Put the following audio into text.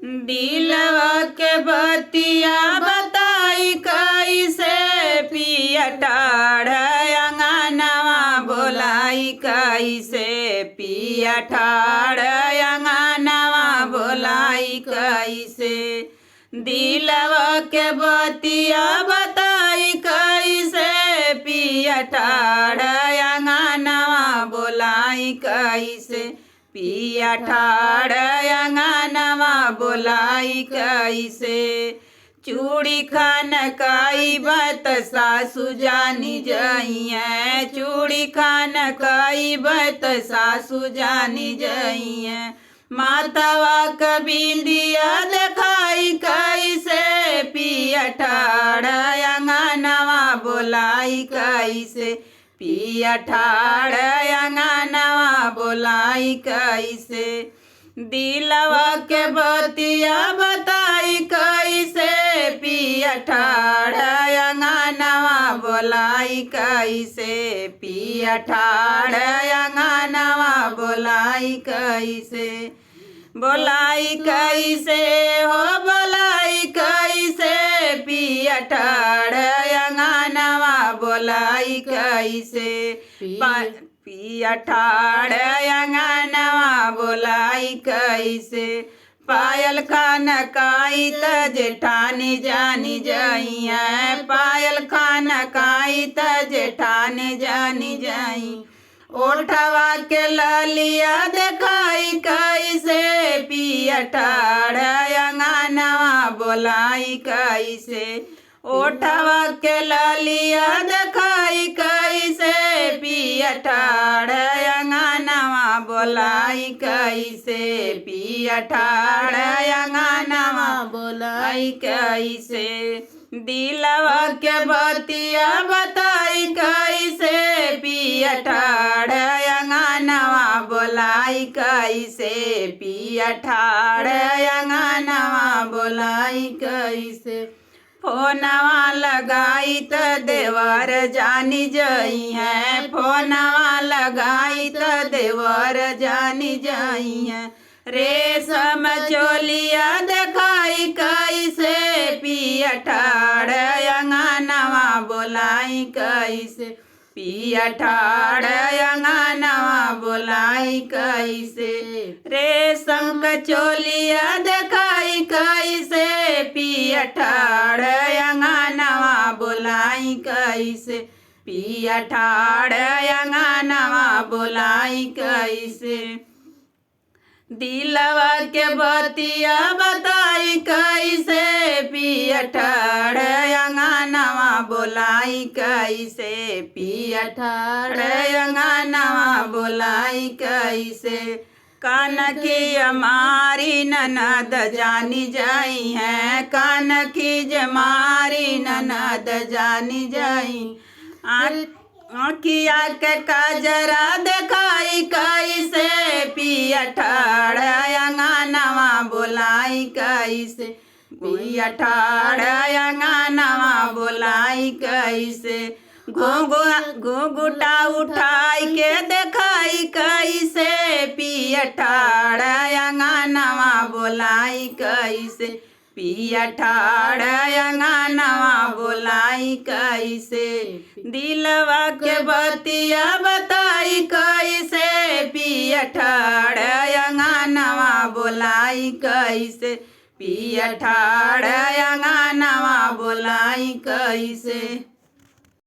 दिलवा के बतिया बताई कैसे पिया ठाड़ अंगनवा बोलाई कैसे पिया ठाड़ अंगनवा बोलाई कैसे दिलवा के बतिया बताई कैसे पिया ठाड़ अंगनवा बोलाई कैसे पिया ठाड़ अंगनवा बोलाई कैसे चूड़ी खान काई बत सासु जानी जाइए चूड़ी खान काई बत सासु जानी जाइए मातावा कबिंदिया दिखाई कैसे पिया ठाड़ अंगनवा बोलाई कैसे पिया ठाड़ अंगनवा बोलाई कैसे दिलवा के बतिया बताई कैसे पिया ठाड़ अंगनवा बोलाई कैसे पिया ठाड़ अंगनवा बोलाई कैसे बोलाई कैसे हो बोलाई कैसे पिया ठाड़ अंगनवा बोलाई कैसे पिया ठाड़ अंगनवा बोलाई कैसे पायल खान काई त जेठानी जानी जाइए पायल खान काई त जेठानी जानी जाई ओठवा के ललिया दिखाई कैसे पिया ठाड़ अंगनवा बोलाई कैसे ओठवा के ललिया दिखाई कैसे पिया ठाड़ अंगनवा बोलाई कैसे पिया ठाड़ अंगनवा बोलाई कैसे दिलवा के बतिया बताई कैसे पिया ठाड़ अंगनवा बोलाई कैसे पिया ठाड़ अंगनवा बोलाई कैसे फोनवा लगाई त देवर जानी जाई है फोनवा लगाई त देवर जानी जाई है रेशम चोलिया दिखाई कैसे पिया ठाड़ अंगनवा बोलाई कैसे पिया ठाड़ अंगनवा बोलाई कैसे रेशम चोलिया दिखाई कैसे पिया ठाड़ अंगनवा बोलाई कैसे पिया ठाड़ अंगनवा बोलाई कैसे दिलवा के बतिया बताई कैसे पिया ठाड़ अंगनवा बोलाई कैसे पिया ठाड़ अंगनवा बोलाई कैसे कान की हमारी ननद जानी जाई है कान की जमारी ननद जानी जाई आँखिया के काजरा दिखाई कैसे पिया ठाड़ अंगनवा बोलाई कैसे पिया ठाड़ अंगनवा बोलाई कैसे घूंघटा उठाई के दिखाई कैसे पिया ठाड़ अंगनवा बोलाई कैसे पिया ठाड़ अंगनवा बोलाई कैसे दिलवा के बतिया बताई कैसे पिया ठाड़ अंगनवा बोलाई कैसे पिया ठाड़ अंगनवा बोलाई कैसे।